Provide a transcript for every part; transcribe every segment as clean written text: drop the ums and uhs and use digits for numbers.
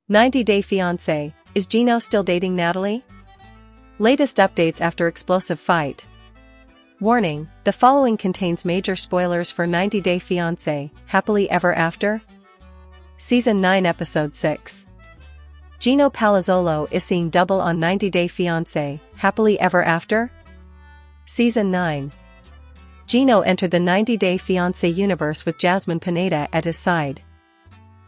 90-Day Fiancé, is Gino still dating Natalie? Latest updates after explosive fight. Warning, the following contains major spoilers for 90-Day Fiancé, Happily Ever After? Season 9 Episode 6. Gino Palazzolo is seeing double on 90-Day Fiancé, Happily Ever After? Season 9. Gino entered the 90-Day Fiancé universe with Jasmine Pineda at his side.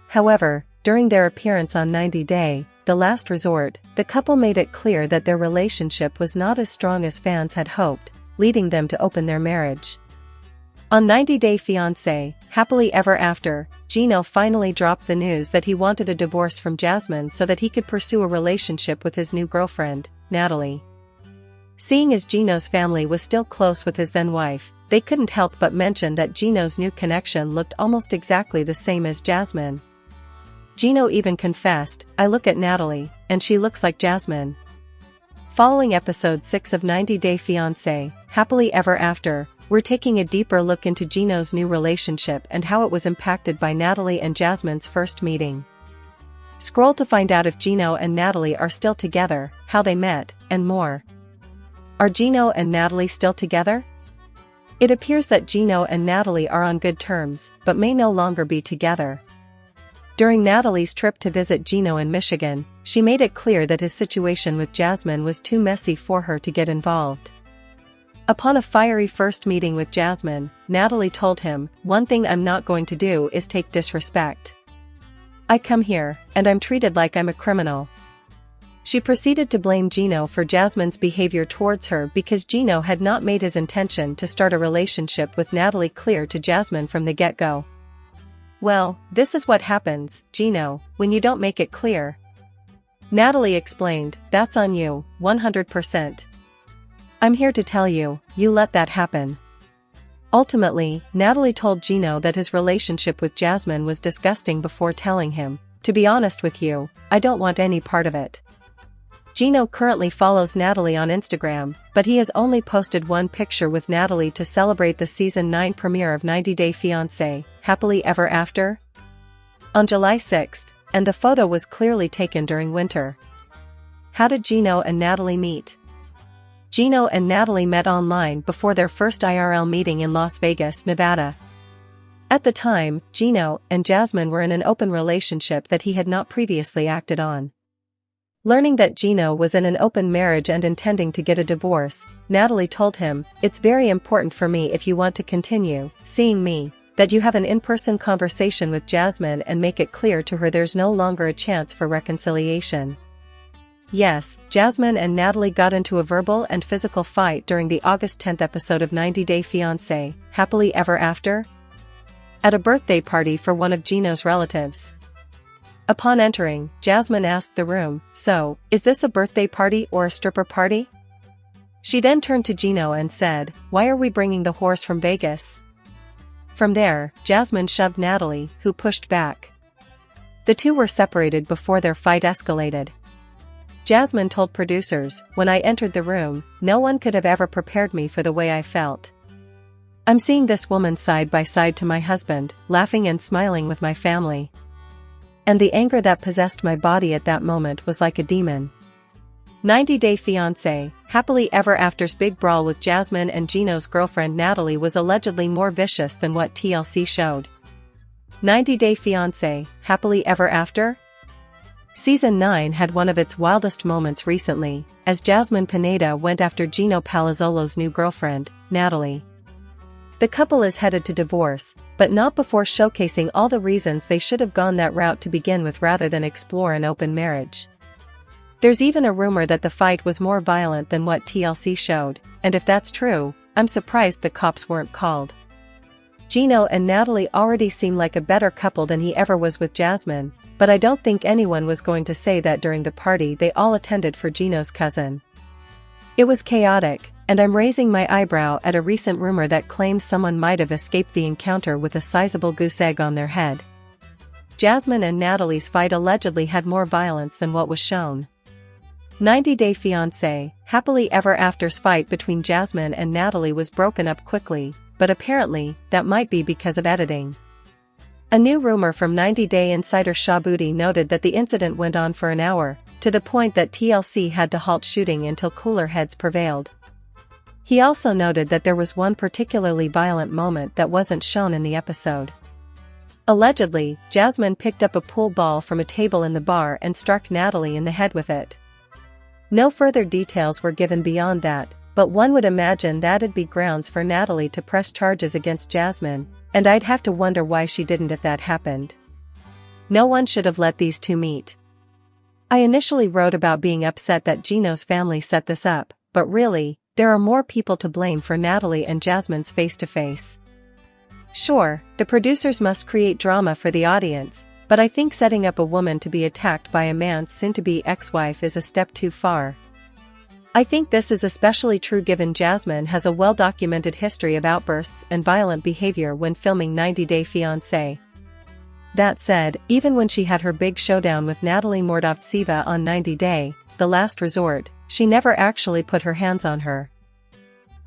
However, during their appearance on 90-Day, The Last Resort, the couple made it clear that their relationship was not as strong as fans had hoped, leading them to open their marriage. On 90-Day Fiancé, Happily Ever After, Gino finally dropped the news that he wanted a divorce from Jasmine so that he could pursue a relationship with his new girlfriend, Natalie. Seeing as Gino's family was still close with his then-wife, they couldn't help but mention that Gino's new connection looked almost exactly the same as Jasmine. Gino even confessed, "I look at Natalie, and she looks like Jasmine." Following episode 6 of 90-Day Fiancé, Happily Ever After, we're taking a deeper look into Gino's new relationship and how it was impacted by Natalie and Jasmine's first meeting. Scroll to find out if Gino and Natalie are still together, how they met, and more. Are Gino and Natalie still together? It appears that Gino and Natalie are on good terms, but may no longer be together. During Natalie's trip to visit Gino in Michigan, she made it clear that his situation with Jasmine was too messy for her to get involved. Upon a fiery first meeting with Jasmine, Natalie told him, "One thing I'm not going to do is take disrespect. I come here, and I'm treated like I'm a criminal." She proceeded to blame Gino for Jasmine's behavior towards her because Gino had not made his intention to start a relationship with Natalie clear to Jasmine from the get-go. "Well, this is what happens, Gino, when you don't make it clear." Natalie explained, "That's on you, 100%. I'm here to tell you, you let that happen." Ultimately, Natalie told Gino that his relationship with Jasmine was disgusting before telling him, "To be honest with you, I don't want any part of it." Gino currently follows Natalie on Instagram, but he has only posted one picture with Natalie to celebrate the Season 9 premiere of 90-Day Fiancé, Happily Ever After? On July 6th, and the photo was clearly taken during winter. How did Gino and Natalie meet? Gino and Natalie met online before their first IRL meeting in Las Vegas, Nevada. At the time, Gino and Jasmine were in an open relationship that he had not previously acted on. Learning that Gino was in an open marriage and intending to get a divorce, Natalie told him, "It's very important for me if you want to continue seeing me, that you have an in-person conversation with Jasmine and make it clear to her there's no longer a chance for reconciliation." Yes, Jasmine and Natalie got into a verbal and physical fight during the August 10th episode of 90-Day Fiancé, Happily Ever After? At a birthday party for one of Gino's relatives. Upon entering, Jasmine asked the room, "So, is this a birthday party or a stripper party?" She then turned to Gino and said, "Why are we bringing the horse from Vegas?" From there, Jasmine shoved Natalie, who pushed back. The two were separated before their fight escalated. Jasmine told producers, "When I entered the room, no one could have ever prepared me for the way I felt. I'm seeing this woman side by side to my husband, laughing and smiling with my family. And the anger that possessed my body at that moment was like a demon." 90-Day Fiancé, Happily Ever After's big brawl with Jasmine and Gino's girlfriend Natalie was allegedly more vicious than what TLC showed. 90-Day Fiancé, Happily Ever After? Season 9 had one of its wildest moments recently, as Jasmine Pineda went after Gino Palazzolo's new girlfriend, Natalie. The couple is headed to divorce, but not before showcasing all the reasons they should have gone that route to begin with rather than explore an open marriage. There's even a rumor that the fight was more violent than what TLC showed, and if that's true, I'm surprised the cops weren't called. Gino and Natalie already seem like a better couple than he ever was with Jasmine, but I don't think anyone was going to say that during the party they all attended for Gino's cousin. It was chaotic, and I'm raising my eyebrow at a recent rumor that claims someone might have escaped the encounter with a sizable goose egg on their head. Jasmine and Natalie's fight allegedly had more violence than what was shown. 90-Day Fiancé, Happily Ever After's fight between Jasmine and Natalie was broken up quickly, but apparently, that might be because of editing. A new rumor from 90-day insider Shaboody noted that the incident went on for an hour, to the point that TLC had to halt shooting until cooler heads prevailed. He also noted that there was one particularly violent moment that wasn't shown in the episode. Allegedly, Jasmine picked up a pool ball from a table in the bar and struck Natalie in the head with it. No further details were given beyond that, but one would imagine that'd be grounds for Natalie to press charges against Jasmine, and I'd have to wonder why she didn't if that happened. No one should have let these two meet. I initially wrote about being upset that Gino's family set this up, but really, there are more people to blame for Natalie and Jasmine's face-to-face. Sure, the producers must create drama for the audience, but I think setting up a woman to be attacked by a man's soon-to-be ex-wife is a step too far. I think this is especially true given Jasmine has a well-documented history of outbursts and violent behavior when filming 90-Day Fiancé. That said, even when she had her big showdown with Natalie Mordovtseva on 90 Day, The Last Resort, she never actually put her hands on her.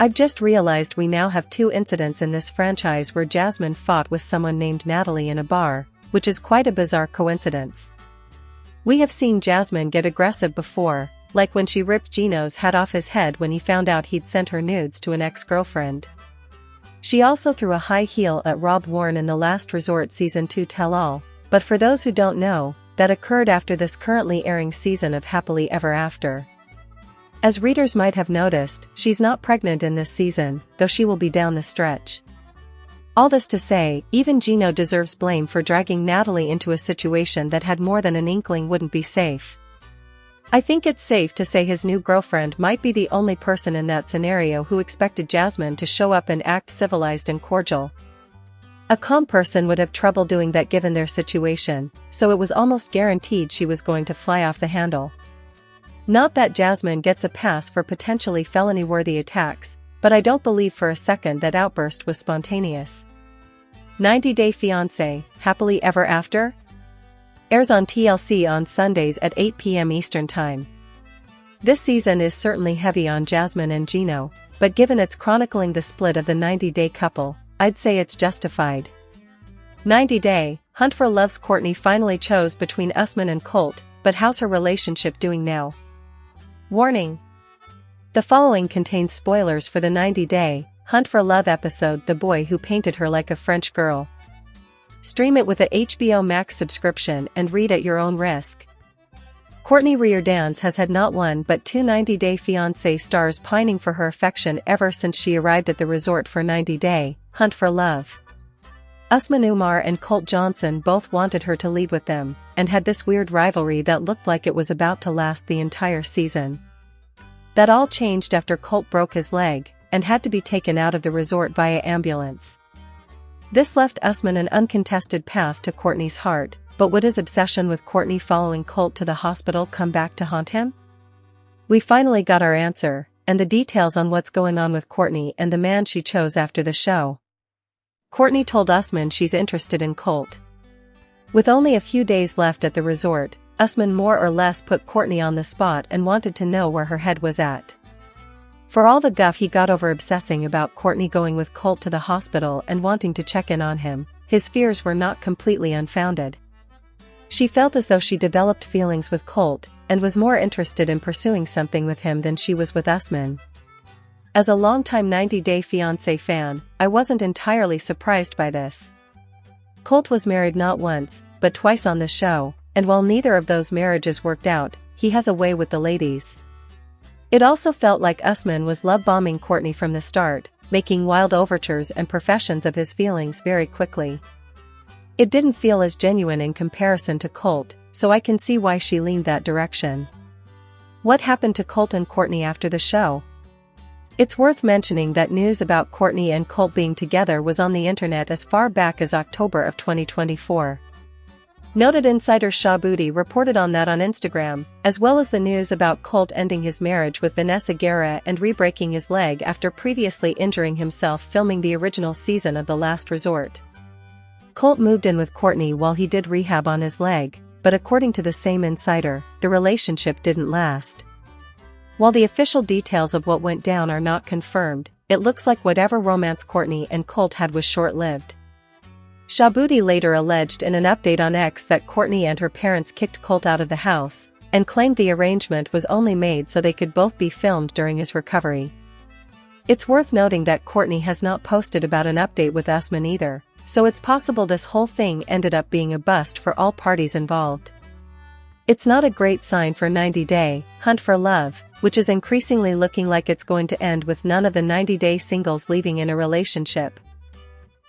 I've just realized we now have 2 incidents in this franchise where Jasmine fought with someone named Natalie in a bar, which is quite a bizarre coincidence. We have seen Jasmine get aggressive before, like when she ripped Gino's hat off his head when he found out he'd sent her nudes to an ex-girlfriend. She also threw a high heel at Rob Warren in The Last Resort Season 2 Tell-All, but for those who don't know, that occurred after this currently airing season of Happily Ever After. As readers might have noticed, she's not pregnant in this season, though she will be down the stretch. All this to say, even Gino deserves blame for dragging Natalie into a situation that had more than an inkling wouldn't be safe. I think it's safe to say his new girlfriend might be the only person in that scenario who expected Jasmine to show up and act civilized and cordial. A calm person would have trouble doing that given their situation, so it was almost guaranteed she was going to fly off the handle. Not that Jasmine gets a pass for potentially felony-worthy attacks, but I don't believe for a second that outburst was spontaneous. 90-Day Fiancé, Happily Ever After? Airs on TLC on Sundays at 8 p.m. Eastern Time. This season is certainly heavy on Jasmine and Gino, but given it's chronicling the split of the 90-day couple, I'd say it's justified. 90 Day, Hunt for Love's Courtney finally chose between Usman and Colt, but how's her relationship doing now? Warning. The following contains spoilers for the 90-day, Hunt for Love episode The Boy Who Painted Her Like a French Girl. Stream it with a HBO Max subscription and read at your own risk. Courtney Reardance has had not one but 2 90-Day Fiancé stars pining for her affection ever since she arrived at the resort for 90 Day, Hunt for Love. Usman Umar and Colt Johnson both wanted her to lead with them, and had this weird rivalry that looked like it was about to last the entire season. That all changed after Colt broke his leg, and had to be taken out of the resort via ambulance. This left Usman an uncontested path to Courtney's heart, but would his obsession with Courtney following Colt to the hospital come back to haunt him? We finally got our answer, and the details on what's going on with Courtney and the man she chose after the show. Courtney told Usman she's interested in Colt. With only a few days left at the resort, Usman more or less put Courtney on the spot and wanted to know where her head was at. For all the guff he got over obsessing about Courtney going with Colt to the hospital and wanting to check in on him, his fears were not completely unfounded. She felt as though she developed feelings with Colt, and was more interested in pursuing something with him than she was with Usman. As a longtime 90-Day Fiancé fan, I wasn't entirely surprised by this. Colt was married not once, but twice on the show, and while neither of those marriages worked out, he has a way with the ladies. It also felt like Usman was love-bombing Courtney from the start, making wild overtures and professions of his feelings very quickly. It didn't feel as genuine in comparison to Colt, so I can see why she leaned that direction. What happened to Colt and Courtney after the show? It's worth mentioning that news about Courtney and Colt being together was on the internet as far back as October of 2024. Noted insider Shaboody reported on that on Instagram, as well as the news about Colt ending his marriage with Vanessa Guerra and re-breaking his leg after previously injuring himself filming the original season of The Last Resort. Colt moved in with Courtney while he did rehab on his leg, but according to the same insider, the relationship didn't last. While the official details of what went down are not confirmed, it looks like whatever romance Courtney and Colt had was short-lived. Shabuti later alleged in an update on X that Courtney and her parents kicked Colt out of the house, and claimed the arrangement was only made so they could both be filmed during his recovery. It's worth noting that Courtney has not posted about an update with Usman either, so it's possible this whole thing ended up being a bust for all parties involved. It's not a great sign for 90-Day Hunt for Love, which is increasingly looking like it's going to end with none of the 90-day singles leaving in a relationship.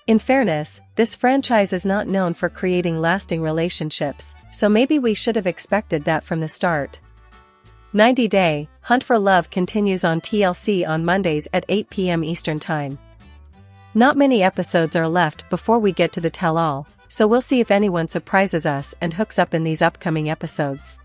In fairness, this franchise is not known for creating lasting relationships, so maybe we should have expected that from the start. 90-Day Hunt for Love continues on TLC on Mondays at 8 p.m. Eastern Time. Not many episodes are left before we get to the tell-all, so we'll see if anyone surprises us and hooks up in these upcoming episodes.